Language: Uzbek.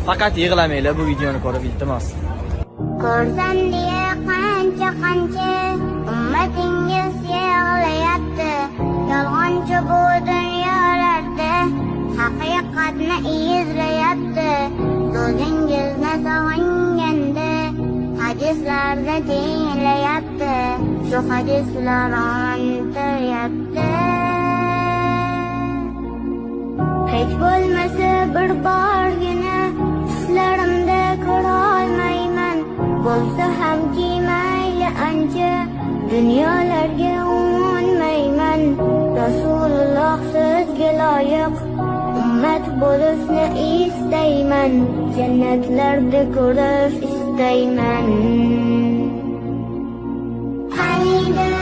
Faqat yig'lamanglar bu videoni ko'rib, iltimos. Ko'rsam diye qancha ummatingiz yig'layapti. Yolg'onchi bu dunyolarda haqiqatni izlayapti. So'zingizni sog'inganda hadislarda tinglayapti. Shu hadislar ontiryapti. Hech bo'lmasa bir borgina tuslarimda ko'ra olmayman. Bo'lsa hamki mayli ancha dunyolarga umonmayman. Rasululloh sizga loyiq ummat bo'lishni istayman. Jannatlarda ko'rish istayman. Qaniydi